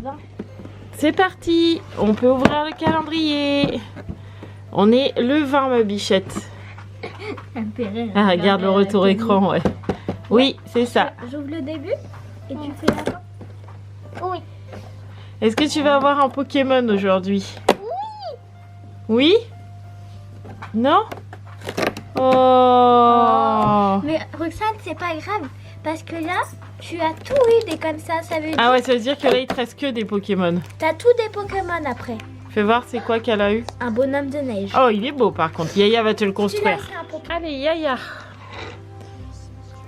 20. C'est parti, on peut ouvrir le calendrier. On est le 20, ma bichette. Ah, regarde le retour écran, ouais. Oui, c'est ça. J'ouvre le début et tu fais la fin. Oui. Est-ce que tu vas avoir un Pokémon aujourd'hui? Oui. Oui? Non? Oh. Mais Roxane, c'est pas grave. Parce que là, tu as tout eu des comme ça. Ça veut dire... Ah ouais, ça veut dire que là, il te reste que des Pokémon. T'as tout des Pokémon après. Fais voir, c'est quoi qu'elle a eu? Un bonhomme de neige. Oh, il est beau par contre. Yaya va te le Celui-là, construire. c'est un Pokémon. Allez, Yaya.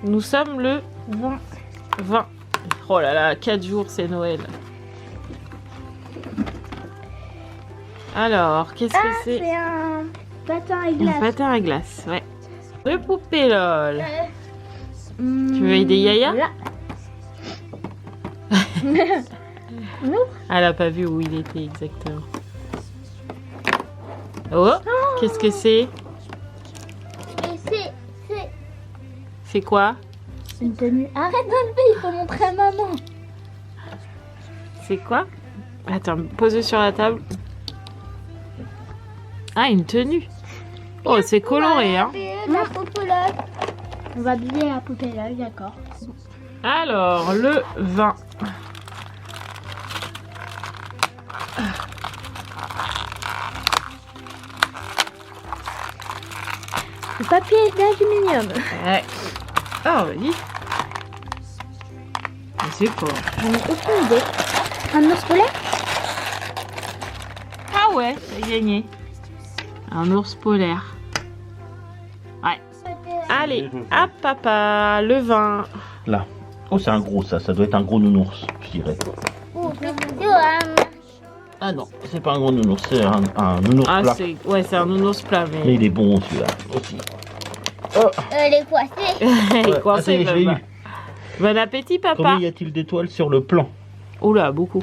Nous sommes le 20. Oh là là, 4 jours, c'est Noël. Alors, qu'est-ce que c'est? C'est un patin à Un glace. patin à glace, ouais. De poupée LOL. Tu veux aider Yaya? Là. Elle a pas vu où il était exactement. Oh, qu'est-ce que c'est? Et c'est C'est quoi? une tenue. Arrête d'enlever, il faut montrer à maman. C'est quoi? Attends, pose-le sur la table. Ah, une tenue. Oh, c'est coloré, hein. La poupée là. On va habiller la poupée là, d'accord. Alors, le 20. Le papier d'aluminium. Ouais. Oh, oui. Je sais pas. J'en ai aucune idée. Un ours polaire? Ah ouais, t'as gagné. Un ours polaire. Ouais. Allez, hop, papa, le 20. Là. Oh, c'est un gros ça doit être un gros nounours, je dirais. Ah non, c'est pas un gros nounours, c'est un nounours Ah, plat. c'est un nounours plat, Mais mais... il est bon celui-là aussi. Oh, Les poissons. Il est ouais, coincé, attendez, je l'ai même. eu. Bon appétit, papa. Combien y a-t-il d'étoiles sur le plan? Oula, beaucoup.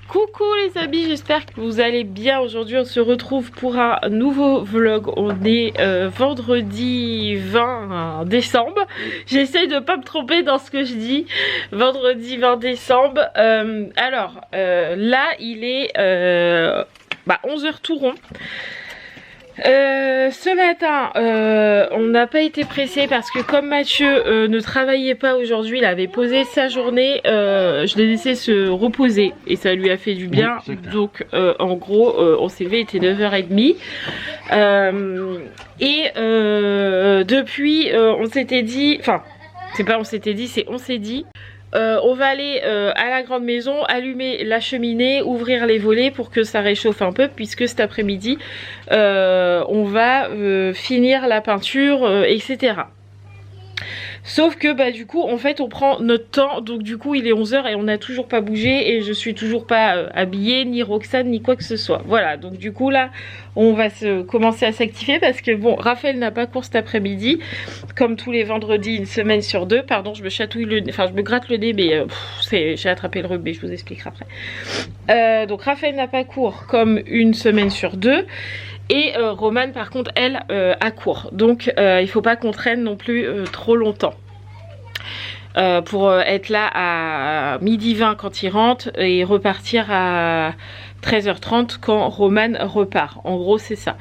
Coucou les amis, j'espère que vous allez bien. Aujourd'hui on se retrouve pour un nouveau vlog. On est vendredi 20 décembre. J'essaie de pas me tromper dans ce que je dis. Vendredi 20 décembre. Là il est 11h tout rond. Ce matin on n'a pas été pressé parce que comme Mathieu ne travaillait pas aujourd'hui, il avait posé sa journée, je l'ai laissé se reposer et ça lui a fait du bien. Oui, donc en gros on s'est levé, il était 9h30 depuis on s'était dit, enfin c'est pas on s'était dit, c'est on s'est dit on va aller à la grande maison, allumer la cheminée, ouvrir les volets pour que ça réchauffe un peu puisque cet après-midi on va finir la peinture, etc. Sauf que du coup en fait on prend notre temps, donc du coup il est 11h et on n'a toujours pas bougé et je suis toujours pas habillée, ni Roxane ni quoi que ce soit. Voilà, donc du coup là on va commencer à s'activer parce que bon, Raphaël n'a pas cours cet après-midi comme tous les vendredis, une semaine sur deux. Pardon, je me chatouille le nez, enfin je me gratte le nez mais j'ai attrapé le rhume, mais je vous expliquerai après. Donc Raphaël n'a pas cours comme une semaine sur deux. Et Romane par contre elle a cours, donc il faut pas qu'on traîne non plus trop longtemps pour être là à 12h20 quand il rentre et repartir à 13h30 quand Romane repart. En gros c'est ça.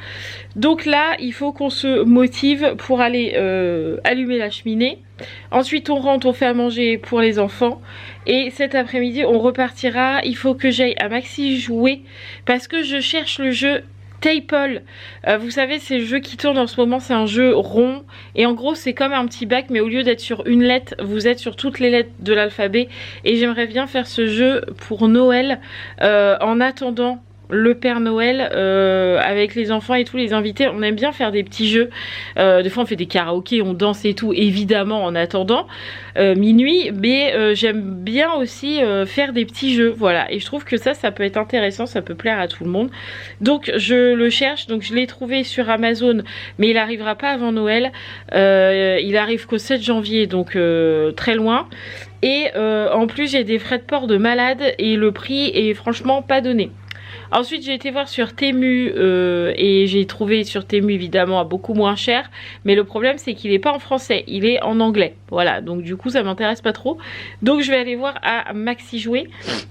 Donc là il faut qu'on se motive pour aller allumer la cheminée. Ensuite on rentre, on fait à manger pour les enfants. Et cet après-midi on repartira. Il faut que j'aille à Maxi jouer parce que je cherche le jeu Taypol. Vous savez c'est le jeu qui tourne en ce moment, c'est un jeu rond et en gros c'est comme un petit bac mais au lieu d'être sur une lettre vous êtes sur toutes les lettres de l'alphabet et j'aimerais bien faire ce jeu pour Noël en attendant le Père Noël avec les enfants et tous les invités. On aime bien faire des petits jeux, des fois on fait des karaokés, on danse et tout évidemment en attendant minuit, mais j'aime bien aussi faire des petits jeux, voilà, et je trouve que ça peut être intéressant, ça peut plaire à tout le monde. Donc je le cherche, donc je l'ai trouvé sur Amazon mais il arrivera pas avant Noël, il arrive qu'au 7 janvier donc très loin. Et en plus j'ai des frais de port de malade et le prix est franchement pas donné. Ensuite j'ai été voir sur Temu et j'ai trouvé sur Temu évidemment à beaucoup moins cher, mais le problème c'est qu'il n'est pas en français, il est en anglais. Voilà, donc du coup ça m'intéresse pas trop, donc je vais aller voir à Maxi Jouet.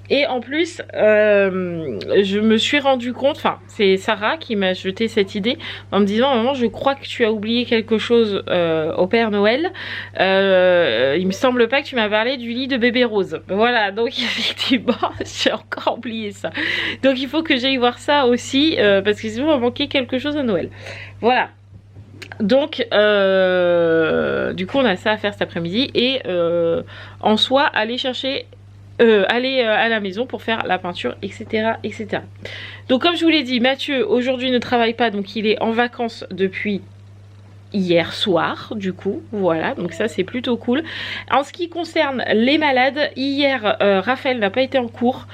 Et en plus je me suis rendu compte, enfin c'est Sarah qui m'a jeté cette idée en me disant maman je crois que tu as oublié quelque chose au Père Noël, il me semble pas que tu m'as parlé du lit de bébé Rose. Voilà, donc effectivement j'ai encore oublié ça, donc il faut que j'aille voir ça aussi parce que sinon il va manquer quelque chose à Noël. Voilà, donc du coup on a ça à faire cet après-midi et en soi aller chercher aller à la maison pour faire la peinture, etc., etc. Donc comme je vous l'ai dit, Mathieu aujourd'hui ne travaille pas, donc il est en vacances depuis hier soir, du coup, voilà, donc ça c'est plutôt cool. En ce qui concerne les malades, hier Raphaël n'a pas été en cours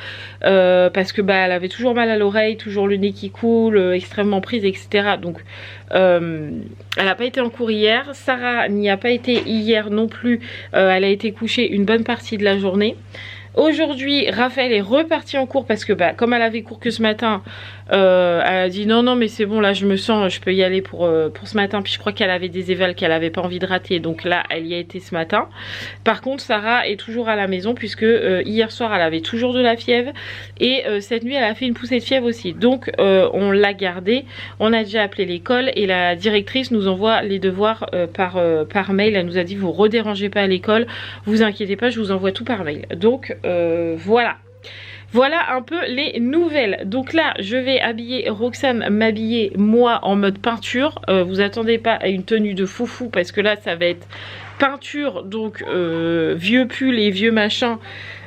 parce que bah elle avait toujours mal à l'oreille, toujours le nez qui coule, extrêmement prise, etc. Donc elle n'a pas été en cours hier. Sarah n'y a pas été hier non plus, elle a été couchée une bonne partie de la journée. Aujourd'hui, Raphaël est reparti en cours parce que bah, comme elle avait cours que ce matin, elle a dit non mais c'est bon là je me sens, je peux y aller pour ce matin. Puis je crois qu'elle avait des évals qu'elle avait pas envie de rater, donc là elle y a été ce matin. Par contre Sarah est toujours à la maison puisque hier soir elle avait toujours de la fièvre et cette nuit elle a fait une poussée de fièvre aussi. Donc on l'a gardée, on a déjà appelé l'école et la directrice nous envoie les devoirs par mail. Elle nous a dit vous redérangez pas à l'école, vous inquiétez pas, je vous envoie tout par mail. Donc voilà. Voilà un peu les nouvelles. Donc là, je vais habiller Roxane, m'habiller moi en mode peinture. Vous attendez pas à une tenue de foufou parce que là, ça va être peinture. Donc vieux pull et vieux machin,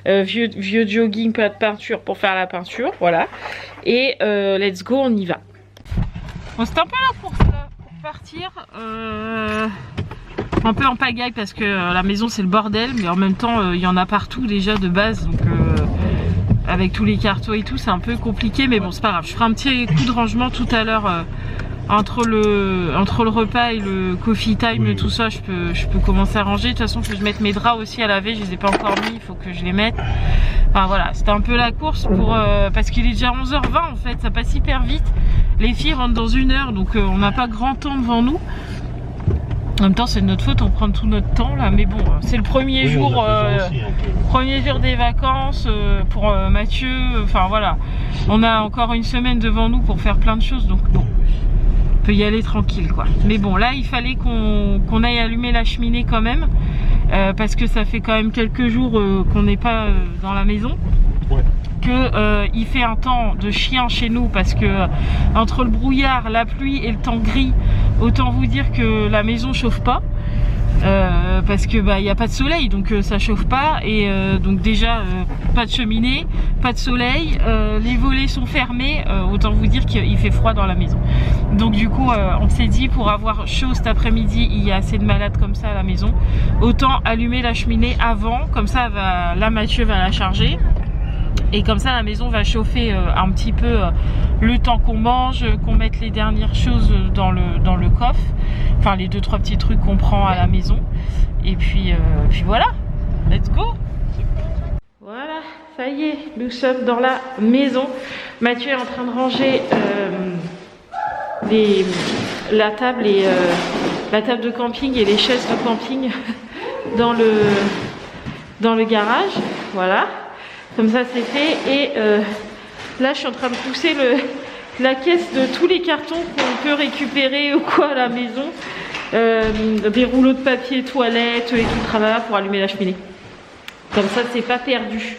vieux jogging, pas de peinture pour faire la peinture. Voilà. Et let's go, on y va. Bon, c'est un peu la course là pour partir. Un peu en pagaille parce que la maison c'est le bordel, mais en même temps il y en a partout déjà de base, donc avec tous les cartons et tout c'est un peu compliqué, mais bon c'est pas grave, je ferai un petit coup de rangement tout à l'heure entre le repas et le coffee time, oui. Tout ça je peux commencer à ranger. De toute façon il faut que je mette mes draps aussi à laver, je les ai pas encore mis, il faut que je les mette. Enfin voilà, c'était un peu la course pour parce qu'il est déjà 11h20 en fait, ça passe hyper vite. Les filles rentrent dans 1 heure, donc on n'a pas grand temps devant nous. En même temps c'est de notre faute, on prend tout notre temps là, mais bon c'est le premier jour premier jour des vacances pour Mathieu, enfin voilà, on a encore une semaine devant nous pour faire plein de choses, donc bon on peut y aller tranquille quoi. Mais bon là il fallait qu'on aille allumer la cheminée quand même parce que ça fait quand même quelques jours qu'on n'est pas dans la maison. Ouais. Que il fait un temps de chien chez nous parce que entre le brouillard, la pluie et le temps gris, autant vous dire que la maison chauffe pas parce que bah il n'y a pas de soleil, donc ça chauffe pas, et donc déjà pas de cheminée, pas de soleil, les volets sont fermés, autant vous dire qu'il fait froid dans la maison. Donc du coup on s'est dit pour avoir chaud cet après-midi, il y a assez de malades comme ça à la maison, autant allumer la cheminée avant, comme ça là Mathieu va la charger. Et comme ça la maison va chauffer un petit peu le temps qu'on mange, qu'on mette les dernières choses dans le coffre. Enfin les 2-3 petits trucs qu'on prend à la maison. Et puis voilà, let's go. Voilà, ça y est, nous sommes dans la maison. Mathieu est en train de ranger la table de camping et les chaises de camping dans le garage. Voilà. Comme ça c'est fait, et là je suis en train de pousser la caisse de tous les cartons qu'on peut récupérer ou quoi à la maison, des rouleaux de papier toilette et tout le travail pour allumer la cheminée. Comme ça c'est pas perdu.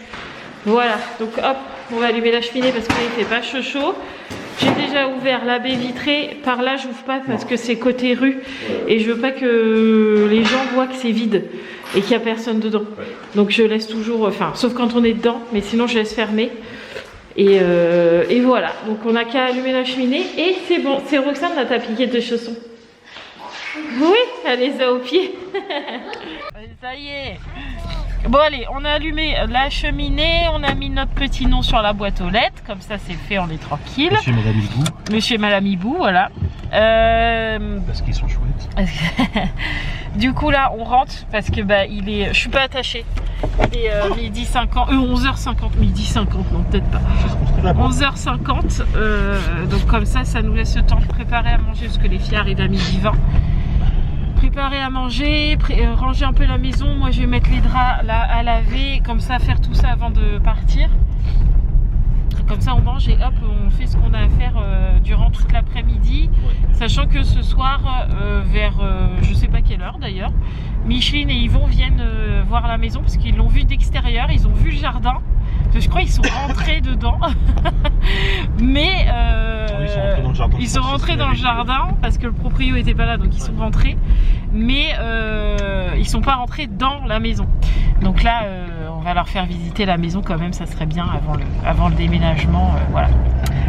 Voilà, donc hop, on va allumer la cheminée parce qu'il fait pas chaud. J'ai déjà ouvert la baie vitrée, par là j'ouvre pas parce que c'est côté rue et je veux pas que les gens voient que c'est vide et qu'il n'y a personne dedans. Donc je laisse toujours, enfin sauf quand on est dedans, mais sinon je laisse fermer. Et voilà, donc on n'a qu'à allumer la cheminée et c'est bon. C'est Roxane, là t'as piqué tes chaussons. Oui, elle les a au pied. Ça y est. Bon allez, on a allumé la cheminée, on a mis notre petit nom sur la boîte aux lettres, comme ça c'est fait, on est tranquille. Monsieur et Madame Hibou. Monsieur et Madame Hibou, voilà. Parce qu'ils sont chouettes. Du coup là on rentre parce que bah je suis pas attachée. Il est midi 50, 11h50, midi 50, non peut-être pas. 11h50, donc comme ça nous laisse le temps de préparer à manger parce que les filles arrivent à midi 20. Préparer à manger, ranger un peu la maison. Moi je vais mettre les draps là à laver, comme ça faire tout ça avant de partir. Comme ça on mange et hop on fait ce qu'on a à faire durant toute l'après-midi, sachant que ce soir vers je sais pas quelle heure d'ailleurs, Micheline et Yvon viennent voir la maison parce qu'ils l'ont vue d'extérieur, ils ont vu le jardin. Je crois qu'ils sont rentrés dedans. Mais ils sont rentrés dans le jardin parce que le proprio était pas là, donc ils sont rentrés. Mais ils sont pas rentrés dans la maison. Donc là, on va leur faire visiter la maison quand même, ça serait bien avant le déménagement. Voilà.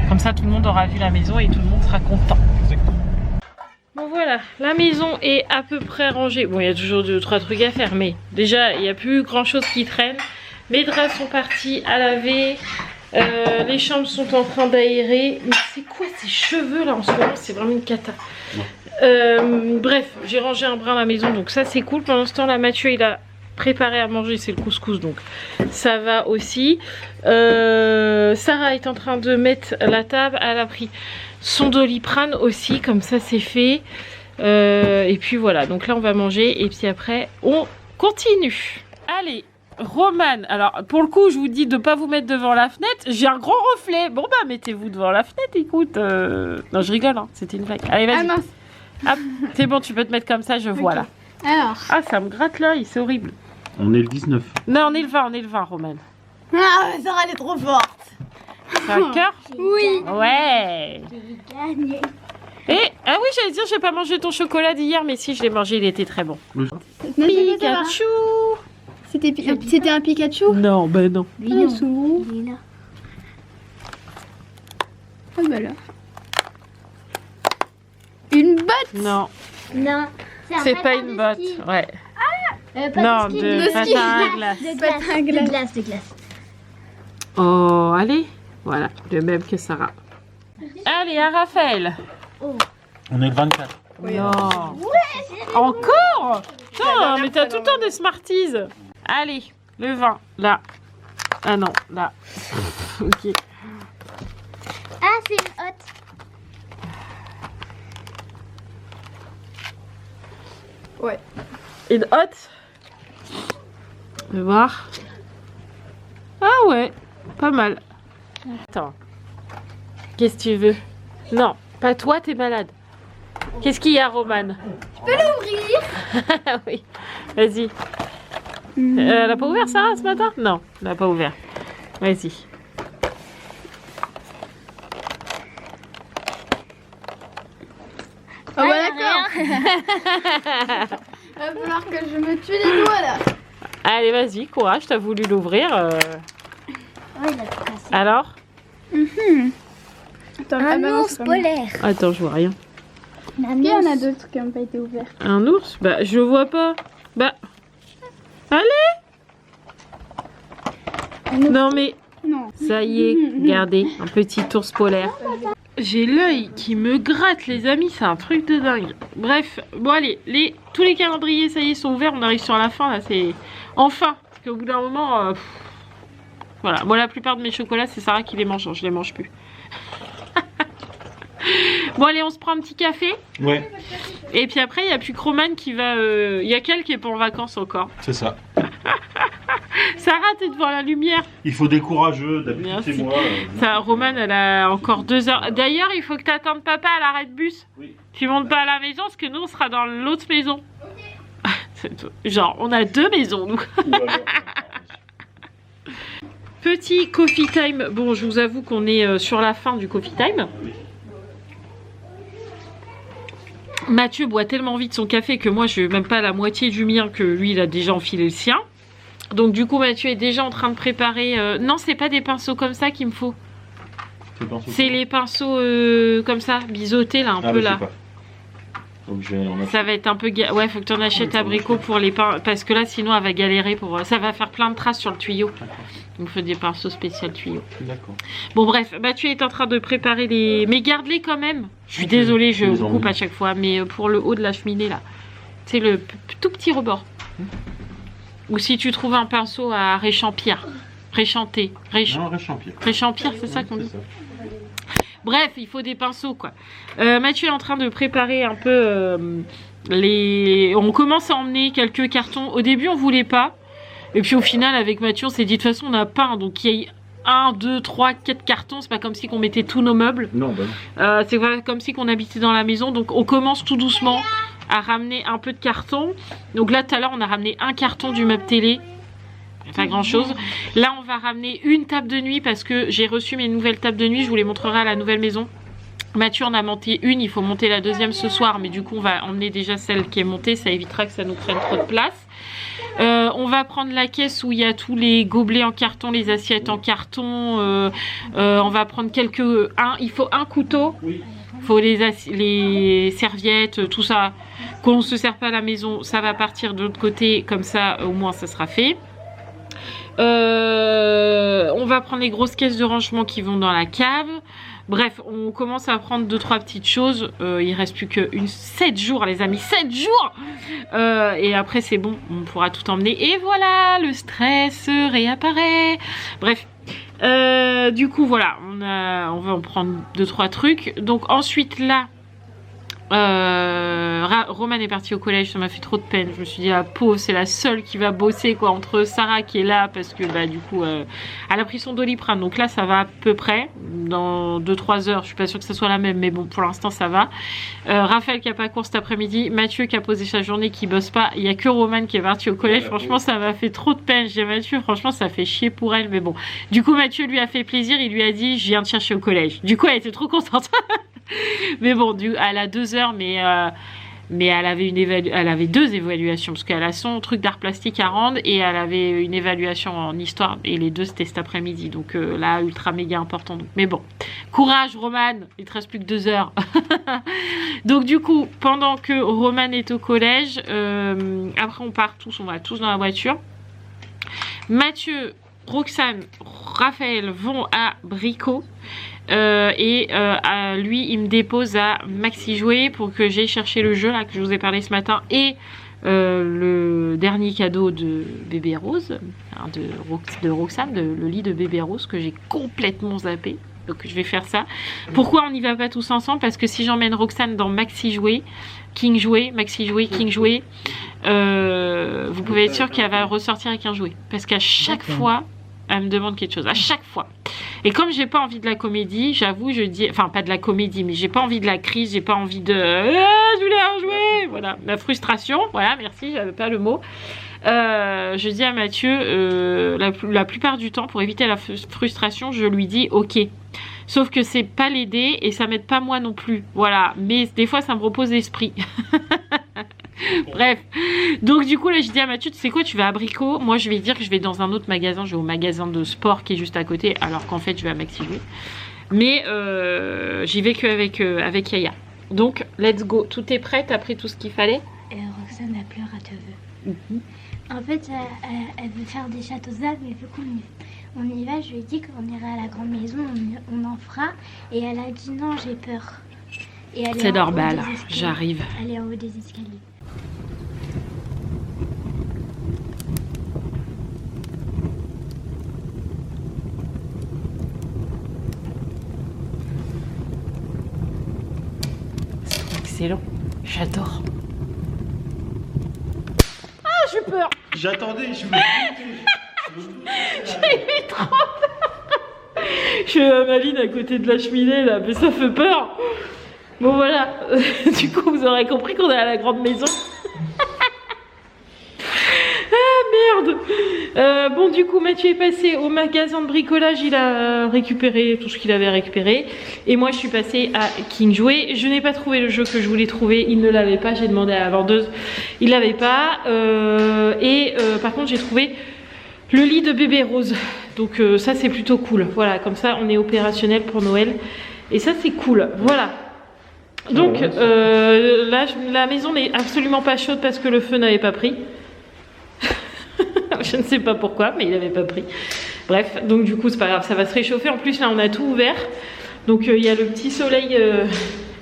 Comme ça, tout le monde aura vu la maison et tout le monde sera content. Bon voilà, la maison est à peu près rangée. Bon, il y a toujours 2-3 trucs à faire, mais déjà, il n'y a plus grand chose qui traîne. Mes draps sont partis à laver. Les chambres sont en train d'aérer. Mais c'est quoi ces cheveux là en ce moment? C'est vraiment une cata. Bref, j'ai rangé un brin à la maison, donc ça c'est cool. Pendant ce temps là, Mathieu il a préparé à manger, c'est le couscous, donc ça va aussi. Sarah est en train de mettre la table. Elle a pris son Doliprane aussi, comme ça c'est fait. Et puis voilà, donc là on va manger et puis après on continue. Allez, Romane, alors pour le coup je vous dis de ne pas vous mettre devant la fenêtre, j'ai un gros reflet. Bon bah mettez-vous devant la fenêtre, écoute. Non je rigole, hein. C'était une blague. Allez vas-y. Ah mince. Hop, c'est bon, tu peux te mettre comme ça, je vois là. Alors. Ah ça me gratte l'œil, c'est horrible. On est le 19. Non on est le 20 Romane. Ah Sarah elle est trop forte. C'est un cœur? Oui. Ouais. J'ai gagné. Et ah oui j'allais dire j'ai pas mangé ton chocolat d'hier, mais si je l'ai mangé, il était très bon. Pikachu. C'était un Pikachu? Non, ben non. Lui non. Il est là. Oh bah là. Une botte? Non. Non. C'est pas une botte. Ouais. Non, de patin à glace. De glace. Oh, allez. Voilà, le même que Sarah. Allez, à Raphaël. Oh. On est le 24. Non. Encore? Putain, mais t'as tout le temps des Smarties. Allez, le 20, là. Ah non, là. Ok. Ah, c'est une hotte. Ouais. Une hotte. Je vais voir. Ah ouais, pas mal. Attends. Qu'est-ce que tu veux? Non, pas toi, t'es malade. Qu'est-ce qu'il y a, Romane? Tu peux l'ouvrir? Oui, vas-y. Elle a pas ouvert ça ce matin? Non, elle n'a pas ouvert. Vas-y. Oh bah d'accord. Il va falloir que je me tue les doigts là. Allez, vas-y, courage, t'as voulu l'ouvrir. Oh, il a tout cassé. Alors? Attends, Un non, ours c'est pas moi. polaire. Attends, je vois rien. Un Il y en a ours. d'autres qui n'ont pas été ouverts. Un ours? Bah, je vois pas. Bah. Allez! Non mais, Non. ça y est, regardez, un petit ours polaire. J'ai l'œil qui me gratte, les amis, c'est un truc de dingue. Bref, bon allez, tous les calendriers, ça y est, sont ouverts, on arrive sur la fin, là, c'est... Enfin, parce qu'au bout d'un moment... Voilà, moi la plupart de mes chocolats, c'est Sarah qui les mange, je les mange plus. Bon allez, on se prend un petit café. Ouais, Et puis après, il n'y a plus que Romane qui va... Il y a qu'elle qui est pas en vacances encore. c'est ça. Sarah, t'es devant la lumière. Il faut des courageux, d'habitude Merci. c'est moi. Ça, Romane, elle a encore 2 heures. D'ailleurs, il faut que tu attendes papa à l'arrêt de bus. Oui. Tu montes pas à la maison parce que nous, on sera dans l'autre maison. Genre, on a 2 maisons, nous. Petit coffee time. Bon, je vous avoue qu'on est sur la fin du coffee time. Mathieu boit tellement vite son café que moi, je n'ai même pas la moitié du mien, que lui, il a déjà enfilé le sien. Donc du coup, Mathieu est déjà en train de préparer... Non, c'est pas des pinceaux comme ça qu'il me faut. C'est les pinceaux comme ça, biseautés là, un peu là. Donc ça va être un peu... Ouais, faut que tu en achètes abricot pour les pinceaux. Parce que là, sinon, elle va galérer pour... Ça va faire plein de traces sur le tuyau. Donc, il faut des pinceaux spéciaux tuyau. D'accord. Bon, bref, Mathieu est en train de préparer les... Mais garde-les quand même. Je suis désolée, je vous coupe à chaque fois. Mais pour le haut de la cheminée, là. C'est le tout petit rebord. Ou si tu trouves un pinceau à réchampir. Réchanter. Non, réchampir. Réchampir, c'est ça qu'on dit. Bref, il faut des pinceaux quoi. Mathieu est en train de préparer un peu on commence à emmener quelques cartons. Au début on voulait pas. Et puis au final avec Mathieu on s'est dit de toute façon on a peint. Donc il y a 1, 2, 3, 4 cartons. C'est pas comme si on mettait tous nos meubles. Non, bah non. C'est comme si on habitait dans la maison. Donc on commence tout doucement à ramener un peu de carton. Donc là tout à l'heure on a ramené un carton du meuble télé. Pas grand chose. Là on va ramener une table de nuit parce que j'ai reçu mes nouvelles tables de nuit. Je vous les montrerai à la nouvelle maison. Mathieu en a monté une, il faut monter la deuxième ce soir. Mais du coup on va emmener déjà celle qui est montée. Ça évitera que ça nous prenne trop de place. On va prendre la caisse où il y a tous les gobelets en carton, les assiettes en carton. On va prendre il faut un couteau. Il faut les serviettes, tout ça. Qu'on ne se sert pas à la maison, ça va partir de l'autre côté. Comme ça au moins ça sera fait. On va prendre les grosses caisses de rangement qui vont dans la cave. Bref, on commence à prendre 2-3 petites choses. Il reste plus que 7 jours les amis, 7 jours et après c'est bon, on pourra tout emmener. Et voilà, le stress réapparaît. Bref, du coup voilà, on va en prendre 2-3 trucs. Donc ensuite là, Roman est parti au collège, ça m'a fait trop de peine. Je me suis dit la pauvre, c'est la seule qui va bosser quoi, entre Sarah qui est là parce que bah du coup elle a pris son Doliprane, donc là ça va à peu près dans 2-3 heures. Je suis pas sûre que ça soit la même, mais bon pour l'instant ça va. Raphaël qui a pas cours cet après-midi, Mathieu qui a posé sa journée, qui bosse pas. Il y a que Roman qui est parti au collège. Franchement ça m'a fait trop de peine. J'ai Mathieu, franchement ça fait chier pour elle, mais bon. Du coup Mathieu lui a fait plaisir, il lui a dit je viens te chercher au collège. Du coup elle était trop contente. Mais bon, elle a 2 heures, mais elle avait 2 évaluations parce qu'elle a son truc d'art plastique à rendre et elle avait une évaluation en histoire et les 2 c'était cet après-midi. Donc là, ultra méga important. Donc, mais bon, courage Roman, il te reste plus que 2 heures. Donc du coup, pendant que Roman est au collège, après on part tous, on va tous dans la voiture. Mathieu, Roxane, Raphaël vont à Brico. Lui il me dépose à Maxi Jouet pour que j'aille chercher le jeu là que je vous ai parlé ce matin et le dernier cadeau de bébé Rose, hein, de Roxane, le lit de bébé Rose que j'ai complètement zappé. Donc je vais faire ça. Pourquoi on n'y va pas tous ensemble? Parce que si j'emmène Roxane dans Maxi Jouet, King Jouet, Maxi Jouet, King Jouet, vous pouvez être sûr qu'elle va ressortir avec un jouet. Parce qu'à chaque fois elle me demande quelque chose, à chaque fois. Et comme j'ai pas envie de la comédie, j'avoue, je dis, enfin pas de la comédie, mais j'ai pas envie de la crise, j'ai pas envie de je voulais un jouet, voilà, la frustration, voilà, merci, j'avais pas le mot. Je dis à Mathieu, la plupart du temps, pour éviter la frustration, je lui dis ok. Sauf que c'est pas l'aider et ça m'aide pas moi non plus, voilà. Mais des fois ça me repose l'esprit. Bref, donc du coup là je dis à Mathieu, tu sais quoi, tu vas à Brico, moi je vais dire que je vais dans un autre magasin, je vais au magasin de sport qui est juste à côté, alors qu'en fait je vais à Maxi Jouet. Mais j'y vais qu'avec avec Yaya. Donc let's go, tout est prêt, t'as pris tout ce qu'il fallait? Roxane a pleure à te veut. En fait elle veut faire des châteaux d'âme, mais vu qu'on y va, je lui ai dit qu'on irait à la grande maison, on en fera, et elle a dit non, j'ai peur. C'est normal, j'arrive. Elle est en haut des escaliers. C'est excellent, j'adore. Ah, j'ai peur. J'attendais, je me J'ai eu trop peur. Je suis à Maline à côté de la cheminée là, mais ça fait peur. Bon voilà, du coup vous aurez compris qu'on est à la grande maison. Ah merde. Bon du coup Mathieu est passé au magasin de bricolage, il a récupéré tout ce qu'il avait récupéré. Et moi je suis passée à King Jouet. Je n'ai pas trouvé le jeu que je voulais trouver, il ne l'avait pas, j'ai demandé à la vendeuse, il l'avait pas. Par contre j'ai trouvé le lit de bébé Rose. Donc ça c'est plutôt cool. Voilà, comme ça on est opérationnel pour Noël. Et ça c'est cool, voilà. Donc là la maison n'est absolument pas chaude parce que le feu n'avait pas pris. Je ne sais pas pourquoi, mais il n'avait pas pris. Bref, donc du coup c'est pas grave, ça va se réchauffer. En plus là on a tout ouvert, donc il y a le petit soleil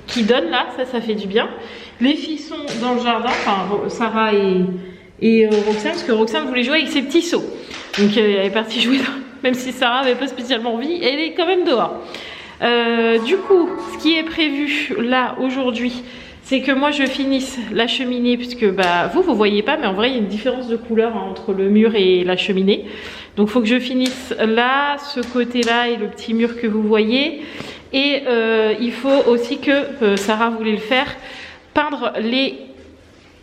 qui donne là, ça fait du bien. Les filles sont dans le jardin, enfin Sarah et Roxane, parce que Roxane voulait jouer avec ses petits seaux. Donc elle est partie jouer, même si Sarah n'avait pas spécialement envie, elle est quand même dehors. Du coup, ce qui est prévu là aujourd'hui, c'est que moi je finisse la cheminée, puisque bah, vous voyez pas, mais en vrai il y a une différence de couleur entre le mur et la cheminée. Donc il faut que je finisse là, ce côté-là et le petit mur que vous voyez. Et il faut aussi que, Sarah voulait le faire, peindre les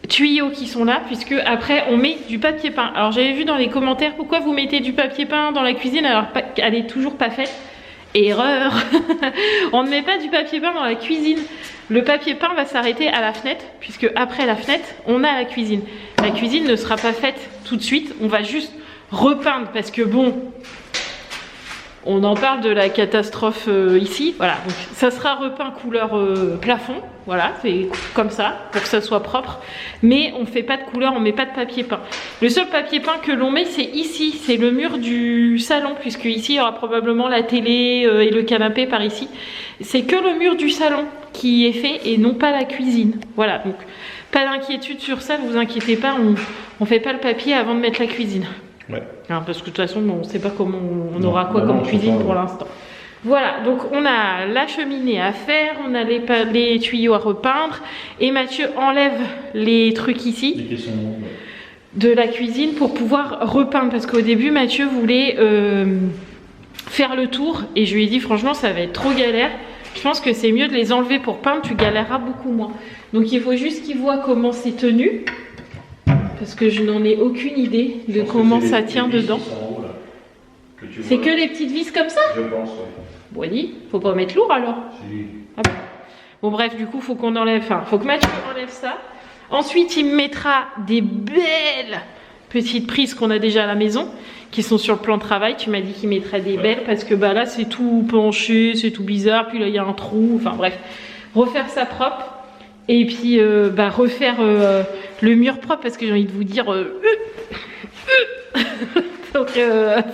tuyaux qui sont là, puisque après on met du papier peint. Alors j'avais vu dans les commentaires, pourquoi vous mettez du papier peint dans la cuisine alors qu'elle est toujours pas faite. Erreur. On ne met pas du papier peint dans la cuisine. Le papier peint va s'arrêter à la fenêtre, puisque après la fenêtre on a la cuisine. La cuisine ne sera pas faite tout de suite, on va juste repeindre, parce que bon, on en parle de la catastrophe ici, voilà, donc ça sera repeint couleur plafond, voilà, c'est comme ça, pour que ça soit propre, mais on fait pas de couleur, on met pas de papier peint. Le seul papier peint que l'on met, c'est ici, c'est le mur du salon, puisque ici il y aura probablement la télé et le canapé par ici. C'est que le mur du salon qui est fait et non pas la cuisine, voilà, donc pas d'inquiétude sur ça, ne vous inquiétez pas, on fait pas le papier avant de mettre la cuisine. Ouais. Alors, parce que de toute façon, on ne sait pas comment on aura quoi comme cuisine pour l'instant. Voilà, donc on a la cheminée à faire, on a les tuyaux à repeindre, et Mathieu enlève les trucs ici de la cuisine pour pouvoir repeindre, parce qu'au début Mathieu voulait faire le tour, et je lui ai dit franchement ça va être trop galère, je pense que c'est mieux de les enlever pour peindre, tu galéreras beaucoup moins. Donc il faut juste qu'il voit comment c'est tenu, parce que je n'en ai aucune idée de comment ça tient dedans. C'est que les petites vis comme ça? Je pense, oui. Bon, dis, faut pas mettre lourd alors. Si. Ah bon. Bon bref, du coup, faut qu'on enlève, enfin, faut que Mathieu enlève ça. Ensuite, il me mettra des belles petites prises qu'on a déjà à la maison, qui sont sur le plan de travail. Tu m'as dit qu'il mettrait des belles, parce que bah là, c'est tout penché, c'est tout bizarre. Puis là, il y a un trou, enfin bref. Refaire ça propre. Et puis bah, refaire le mur propre, parce que j'ai envie de vous dire donc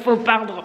faut peindre.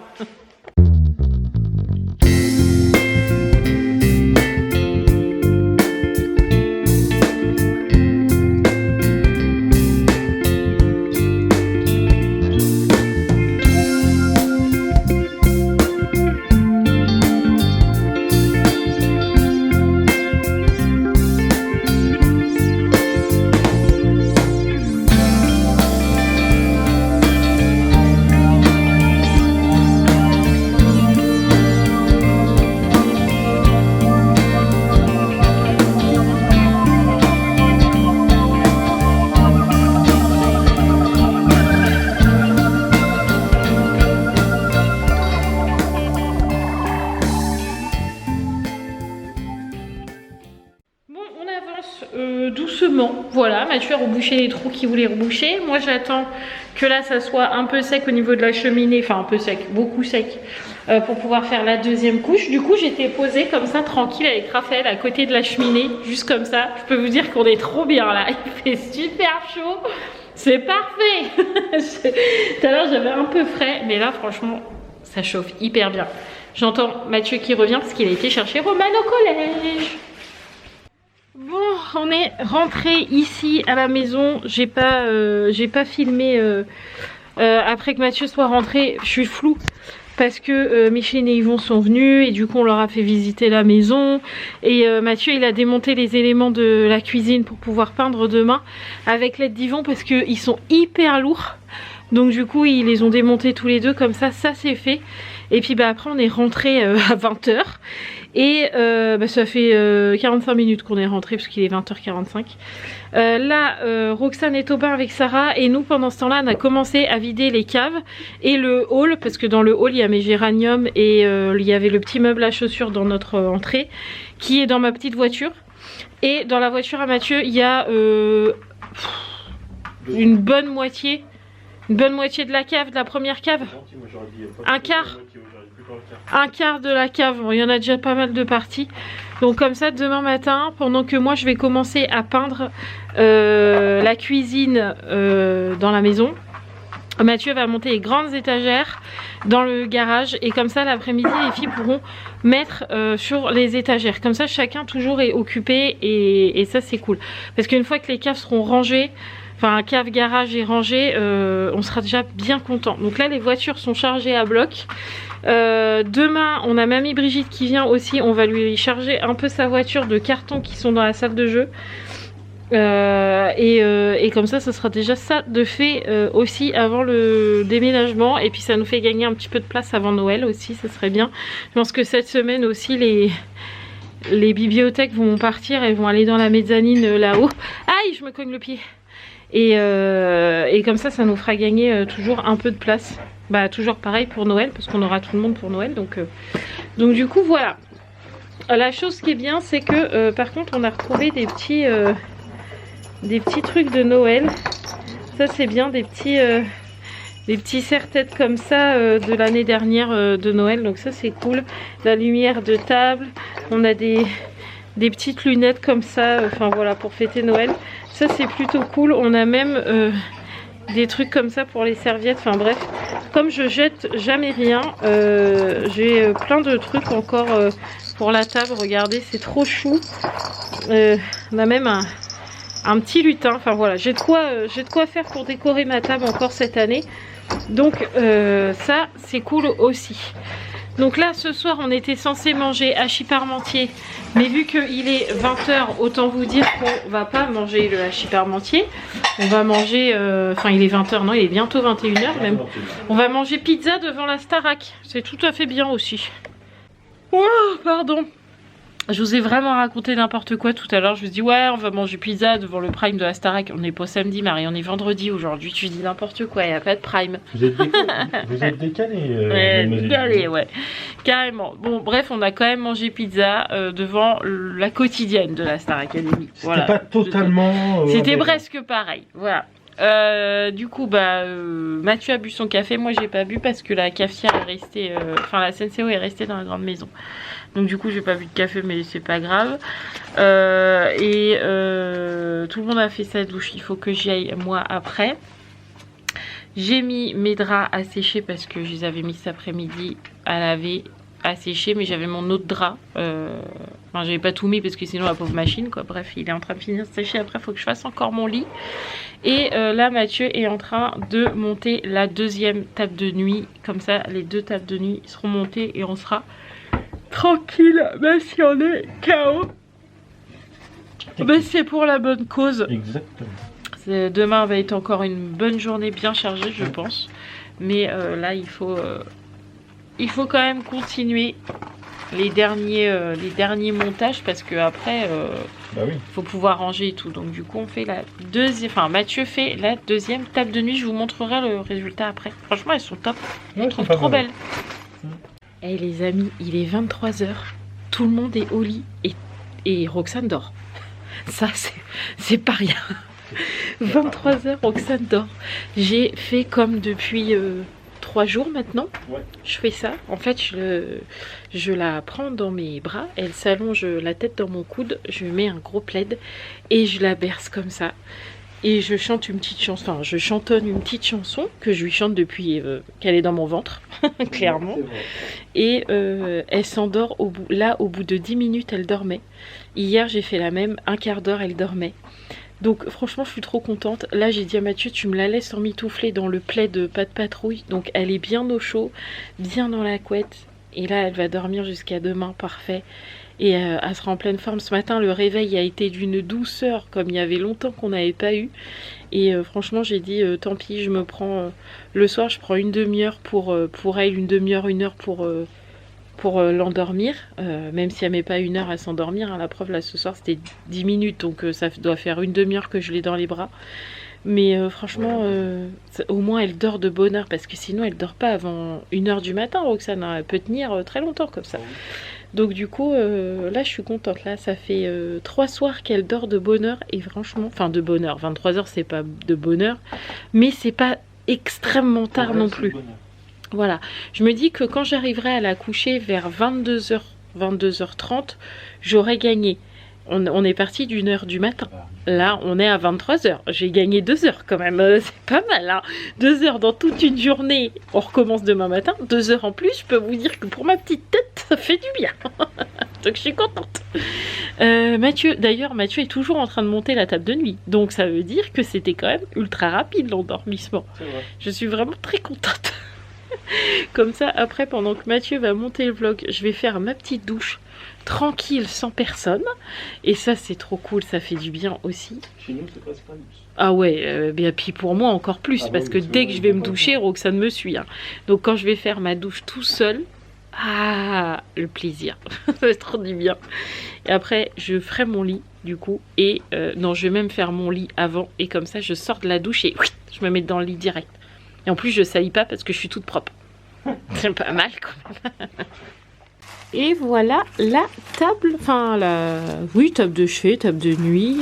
Doucement, voilà, Mathieu a rebouché les trous qu'il voulait reboucher. Moi j'attends que là ça soit un peu sec au niveau de la cheminée, enfin un peu sec, beaucoup sec, pour pouvoir faire la deuxième couche. Du coup j'étais posée comme ça tranquille avec Raphaël à côté de la cheminée, juste comme ça. Je peux vous dire qu'on est trop bien là, il fait super chaud, c'est parfait. Tout à l'heure j'avais un peu frais, mais là franchement ça chauffe hyper bien. J'entends Mathieu qui revient parce qu'il a été chercher Roman au collège. Bon, on est rentré ici à la maison. J'ai pas filmé après que Mathieu soit rentré. Je suis floue parce que Micheline et Yvon sont venus et du coup on leur a fait visiter la maison. Et Mathieu il a démonté les éléments de la cuisine pour pouvoir peindre demain avec l'aide d'Yvon, parce qu'ils sont hyper lourds. Donc du coup ils les ont démontés tous les deux, comme ça c'est fait. Et puis bah après on est rentré à 20 h. Et bah, ça fait 45 minutes qu'on est rentré, parce qu'il est 20h45. Là Roxane est au bain avec Sarah, et nous pendant ce temps là on a commencé à vider les caves et le hall, parce que dans le hall il y a mes géraniums et il y avait le petit meuble à chaussures dans notre entrée qui est dans ma petite voiture. Et dans la voiture à Mathieu il y a une bonne moitié de la cave, de la première cave, un quart de la cave. Bon, il y en a déjà pas mal de parties. Donc comme ça demain matin, pendant que moi je vais commencer à peindre la cuisine dans la maison, Mathieu va monter les grandes étagères dans le garage, et comme ça l'après-midi les filles pourront mettre sur les étagères. Comme ça chacun toujours est occupé, et ça c'est cool, parce qu'une fois que les caves seront rangées, enfin cave, garage et rangée, on sera déjà bien content. Donc là les voitures sont chargées à bloc. Demain on a mamie Brigitte qui vient aussi, on va lui charger un peu sa voiture de cartons qui sont dans la salle de jeu. Et comme ça sera déjà ça de fait aussi avant le déménagement, et puis ça nous fait gagner un petit peu de place avant Noël aussi, ça serait bien. Je pense que cette semaine aussi les bibliothèques vont partir, elles vont aller dans la mezzanine là-haut. Aïe, je me cogne le pied. Et comme ça nous fera gagner toujours un peu de place. Bah toujours pareil pour Noël, parce qu'on aura tout le monde pour Noël, donc du coup voilà. La chose qui est bien, c'est que par contre on a retrouvé des petits trucs de Noël. Ça c'est bien, des petits serre-têtes comme ça de l'année dernière de Noël, donc ça c'est cool. La lumière de table, on a des petites lunettes comme ça, enfin voilà, pour fêter Noël. Ça c'est plutôt cool. On a même des trucs comme ça pour les serviettes, enfin bref. Comme je jette jamais rien, j'ai plein de trucs encore pour la table, regardez, c'est trop chou. On a même un petit lutin, enfin voilà, j'ai de quoi faire pour décorer ma table encore cette année. Donc ça c'est cool aussi. Donc là ce soir on était censé manger hachis parmentier, mais vu qu'il est 20 h, autant vous dire qu'on va pas manger le hachis parmentier. On va manger, enfin il est 20 h, non il est bientôt 21 h même. On va manger pizza devant la Starac, c'est tout à fait bien aussi. Oh pardon. Je vous ai vraiment raconté n'importe quoi tout à l'heure. Je vous dis ouais on va manger pizza devant le Prime de la Starac. On n'est pas samedi Marie, on est vendredi aujourd'hui. Tu dis n'importe quoi, il n'y a pas de Prime. Vous êtes décalé. Ouais, décalé, ouais. Carrément. Bon bref, on a quand même mangé pizza devant la quotidienne de la Star Academy. C'était voilà. pas totalement... C'était presque pareil, voilà. Du coup Mathieu a bu son café, moi j'ai pas bu parce que la cafetière est restée, enfin la SNCO est restée dans la grande maison. Donc du coup j'ai pas bu de café, mais c'est pas grave. Tout le monde a fait sa douche, il faut que j'y aille moi après. J'ai mis mes draps à sécher parce que je les avais mis cet après-midi à laver, à sécher, mais j'avais mon autre drap. Enfin j'avais pas tout mis parce que sinon la pauvre machine quoi. Bref, il est en train de finir de sécher, après il faut que je fasse encore mon lit. Et là Mathieu est en train de monter la deuxième table de nuit. Comme ça les deux tables de nuit seront montées et on sera tranquille, même si on est KO. Mais c'est pour la bonne cause. Exactement. Demain va être encore une bonne journée bien chargée je pense. Mais là il faut quand même continuer les derniers montages parce que après bah oui. faut pouvoir ranger et tout. Donc du coup on fait la deuxième, enfin Mathieu fait la deuxième table de nuit. Je vous montrerai le résultat après. Franchement elles sont top, je trouve trop belles. Et les amis, il est 23 h, tout le monde est au lit et Roxane dort. Ça c'est pas rien. 23 h, Roxane dort. J'ai fait comme depuis 3 jours maintenant. Ouais. Je fais ça. En fait, je la prends dans mes bras. Elle s'allonge la tête dans mon coude. Je mets un gros plaid et je la berce comme ça. Et je chante une petite chanson. Enfin, je chantonne une petite chanson que je lui chante depuis qu'elle est dans mon ventre, clairement. Et elle s'endort au bout. Là, au bout de 10 minutes, elle dormait. Hier, j'ai fait la même. Un quart d'heure, elle dormait. Donc franchement je suis trop contente. Là j'ai dit à Mathieu tu me la laisses emmitoufler dans le plaid pas de patrouille. Donc elle est bien au chaud, bien dans la couette. Et là elle va dormir jusqu'à demain, parfait. Et elle sera en pleine forme. Ce matin le réveil a été d'une douceur comme il y avait longtemps qu'on n'avait pas eu. Et franchement j'ai dit tant pis, je me prends le soir, je prends une demi-heure pour elle, une demi-heure, 1 heure pour l'endormir, même si elle met pas 1 heure à s'endormir, hein. La preuve là ce soir c'était 10 minutes, donc ça doit faire une demi-heure que je l'ai dans les bras. Mais franchement au moins elle dort de bonne heure, parce que sinon elle dort pas avant 1 h du matin, Roxane, hein. Elle peut tenir très longtemps comme ça. Donc du coup là je suis contente. Là ça fait 3 soirs qu'elle dort de bonne heure, et franchement, enfin de bonne heure, 23 h c'est pas de bonne heure, mais c'est pas extrêmement tard non plus. Voilà, je me dis que quand j'arriverai à la coucher vers 22 h, 22h30, j'aurai gagné. On est parti d'1 h du matin. Là, on est à 23 h. J'ai gagné 2 heures quand même. C'est pas mal, hein. 2 heures dans toute une journée. On recommence demain matin. 2 heures en plus, je peux vous dire que pour ma petite tête, ça fait du bien. Donc je suis contente. Mathieu est toujours en train de monter la table de nuit. Donc ça veut dire que c'était quand même ultra rapide l'endormissement. Je suis vraiment très contente. Comme ça, après, pendant que Mathieu va monter le vlog, je vais faire ma petite douche tranquille, sans personne. Et ça, c'est trop cool, ça fait du bien aussi. Chez nous, c'est presque pas douce. Ah ouais, et puis pour moi encore plus, parce que dès que je vais me doucher, Roxane me suit. Hein. Donc quand je vais faire ma douche tout seul, ah, le plaisir, c'est trop du bien. Et après, je ferai mon lit, du coup, et non, je vais même faire mon lit avant, et comme ça, je sors de la douche et je me mets dans le lit direct. Et en plus, je salis pas parce que je suis toute propre. C'est pas mal, quand même. Et voilà la table, enfin, table de chevet, table de nuit.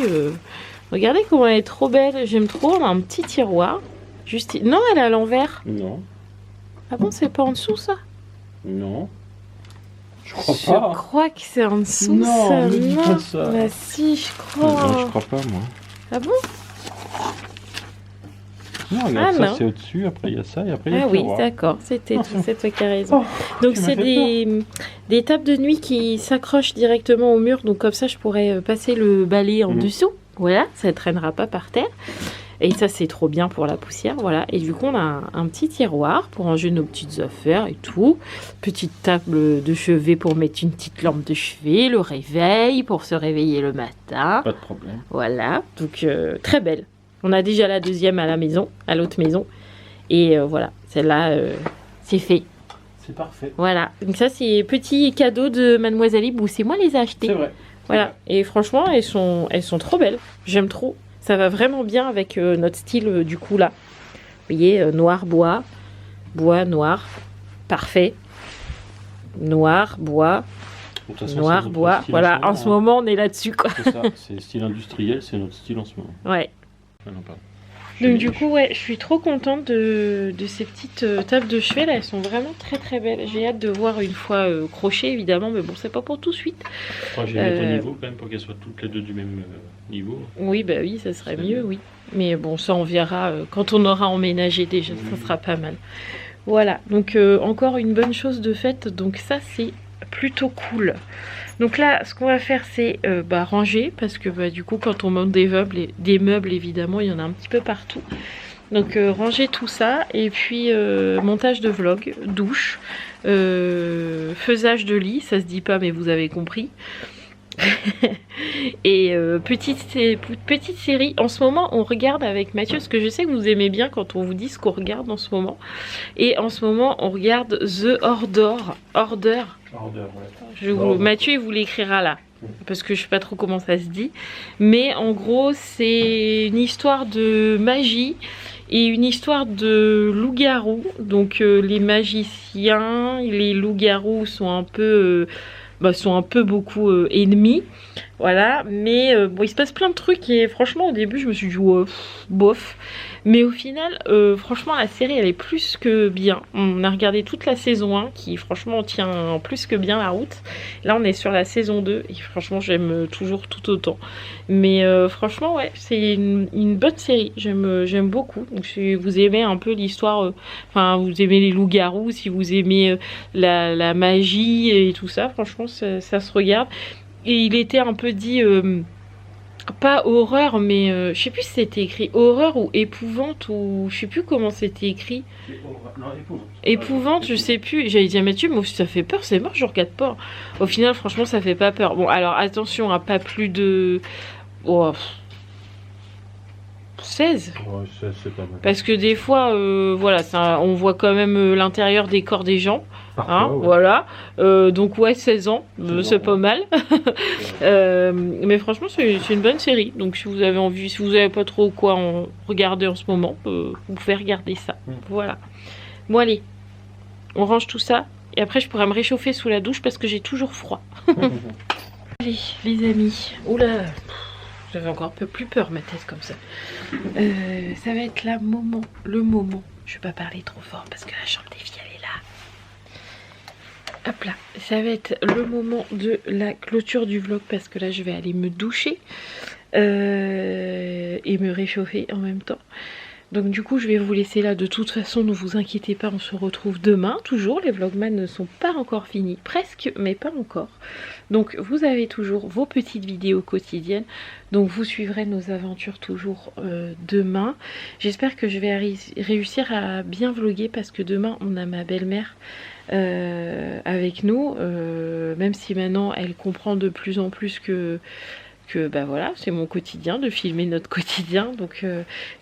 Regardez comment elle est trop belle, j'aime trop, on a un petit tiroir. Juste... Non, elle est à l'envers. Non. Ah bon, c'est pas en dessous, ça? Non. Je crois pas. Je crois que c'est en dessous, non, ça. Ne dis pas ça. Bah si, je crois. Non, je crois pas, moi. Ah bon? Non, regarde, ça c'est au-dessus, après il y a ça, et après il y a Ah oui, tiroir. d'accord, c'est toi qui as raison. Donc c'est des tables de nuit qui s'accrochent directement au mur, donc comme ça je pourrais passer le balai en dessous. Voilà, ça ne traînera pas par terre. Et ça c'est trop bien pour la poussière, voilà. Et du coup on a un petit tiroir pour ranger nos petites affaires et tout. Petite table de chevet pour mettre une petite lampe de chevet, le réveil pour se réveiller le matin. Pas de problème. Voilà, donc très belle. On a déjà la deuxième à la maison, à l'autre maison. Et voilà, celle-là, c'est fait. C'est parfait. Voilà, donc ça c'est petit cadeau de Mademoiselle Ibou, c'est moi les ai achetés. C'est vrai. Voilà, et franchement elles sont trop belles, j'aime trop. Ça va vraiment bien avec notre style du coup là. Vous voyez, noir, bois, noir, parfait. Noir, bois, noir, bois. Voilà, en ce moment on est là-dessus quoi. C'est ça, c'est style industriel, c'est notre style en ce moment. Ouais. Ah non, pardon. Donc du coup, ouais, je suis trop contente de ces petites tables de chevet là, elles sont vraiment très très belles. J'ai hâte de voir une fois crochet évidemment, mais bon, c'est pas pour tout de suite. Moi j'ai mis au niveau quand même pour qu'elles soient toutes les deux du même niveau. Oui, bah oui, ça serait mieux, oui. Mais bon, ça on verra quand on aura emménagé déjà, ça sera pas mal. Voilà, donc encore une bonne chose de faite, donc ça c'est plutôt cool. Donc là, ce qu'on va faire, c'est ranger, parce que du coup, quand on monte des meubles, évidemment, il y en a un petit peu partout. Donc ranger tout ça, et puis montage de vlog, douche, faisage de lit, ça se dit pas, mais vous avez compris. Et petite série. En ce moment, on regarde avec Mathieu, parce que je sais que vous aimez bien quand on vous dit ce qu'on regarde en ce moment. Et en ce moment, on regarde The Order. Ouais. Mathieu, il vous l'écrira là, parce que je sais pas trop comment ça se dit. Mais en gros, c'est une histoire de magie et une histoire de loup-garou. Donc les magiciens, les loups-garous sont un peu... beaucoup ennemis, voilà, mais bon, il se passe plein de trucs et franchement au début je me suis dit bof, mais au final franchement la série elle est plus que bien. On a regardé toute la saison 1 qui franchement tient plus que bien la route. Là on est sur la saison 2 et franchement j'aime toujours tout autant, mais franchement ouais, c'est une bonne série, j'aime beaucoup. Donc si vous aimez un peu l'histoire, enfin vous aimez les loups-garous, si vous aimez la magie et tout ça, franchement ça se regarde. Et il était un peu dit pas horreur, mais je sais plus si c'était écrit horreur ou épouvante, ou je sais plus comment c'était écrit. Non, épouvante, je sais plus. J'allais dire Mathieu, moi ça fait peur, c'est mort, je regarde pas. Au final franchement ça fait pas peur. Bon alors attention, pas plus de 16. Ouais, c'est pas mal. Parce que des fois voilà, on voit quand même l'intérieur des corps des gens. Parfois, ouais. Voilà, donc ouais, 16 ans, c'est pas mal. Mais franchement c'est une bonne série, donc si vous avez envie, si vous avez pas trop quoi en regarder en ce moment, vous pouvez regarder ça. Voilà, bon allez, on range tout ça et après je pourrais me réchauffer sous la douche parce que j'ai toujours froid. Allez les amis, oula, j'avais encore un peu plus peur, ma tête comme ça. Ça va être le moment, je vais pas parler trop fort parce que la chambre des filles elle est là. Hop là, ça va être le moment de la clôture du vlog parce que là je vais aller me doucher et me réchauffer en même temps. Donc du coup je vais vous laisser là, de toute façon ne vous inquiétez pas, on se retrouve demain, toujours, les vlogman ne sont pas encore finis, presque mais pas encore. Donc vous avez toujours vos petites vidéos quotidiennes, donc vous suivrez nos aventures toujours demain. J'espère que je vais réussir à bien vlogger parce que demain on a ma belle-mère avec nous, même si maintenant elle comprend de plus en plus que bah voilà, c'est mon quotidien de filmer notre quotidien, donc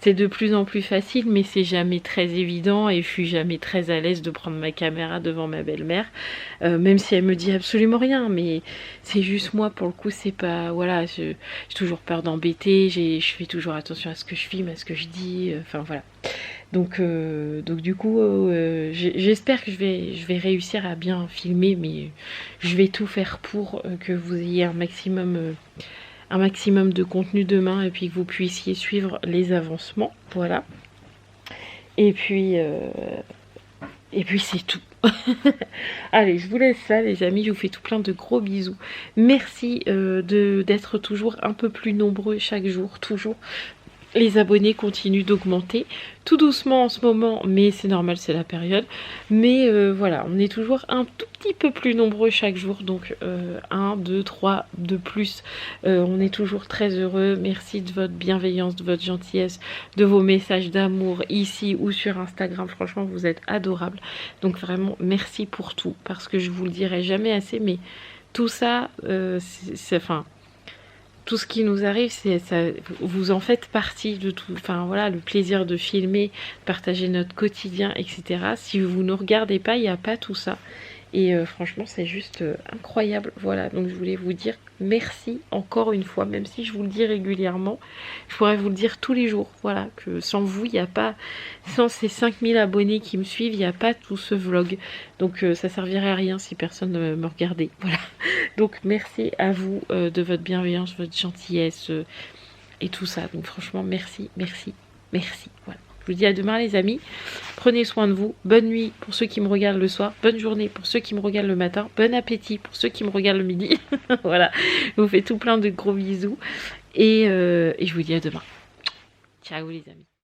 c'est de plus en plus facile, mais c'est jamais très évident et je suis jamais très à l'aise de prendre ma caméra devant ma belle-mère, même si elle me dit absolument rien, mais c'est juste moi pour le coup, c'est pas, voilà, j'ai toujours peur d'embêter, je fais toujours attention à ce que je filme, à ce que je dis, enfin voilà. Donc du coup, j'espère que je vais réussir à bien filmer, mais je vais tout faire pour que vous ayez un maximum de contenu demain et puis que vous puissiez suivre les avancements, voilà. Et puis c'est tout. Allez, je vous laisse là les amis, je vous fais tout plein de gros bisous. Merci d'être toujours un peu plus nombreux chaque jour, toujours. Les abonnés continuent d'augmenter, tout doucement en ce moment, mais c'est normal, c'est la période. Mais voilà, on est toujours un tout petit peu plus nombreux chaque jour, donc 1, 2, 3 de plus. On est toujours très heureux. Merci de votre bienveillance, de votre gentillesse, de vos messages d'amour ici ou sur Instagram. Franchement, vous êtes adorables. Donc vraiment, merci pour tout, parce que je vous le dirai jamais assez, mais tout ça, enfin... Tout ce qui nous arrive, vous en faites partie de tout. Enfin voilà, le plaisir de filmer, partager notre quotidien, etc. Si vous ne regardez pas, il n'y a pas tout ça. Et franchement, c'est juste incroyable. Voilà, donc je voulais vous dire merci encore une fois, même si je vous le dis régulièrement. Je pourrais vous le dire tous les jours. Voilà, que sans vous, il n'y a pas, sans ces 5000 abonnés qui me suivent, il n'y a pas tout ce vlog. Donc ça servirait à rien si personne ne me regardait. Voilà. Donc merci à vous de votre bienveillance, votre gentillesse et tout ça. Donc franchement, merci, merci, merci. Voilà. Je vous dis à demain les amis, prenez soin de vous, bonne nuit pour ceux qui me regardent le soir, bonne journée pour ceux qui me regardent le matin, bon appétit pour ceux qui me regardent le midi. Voilà, je vous fais tout plein de gros bisous et je vous dis à demain. Ciao les amis.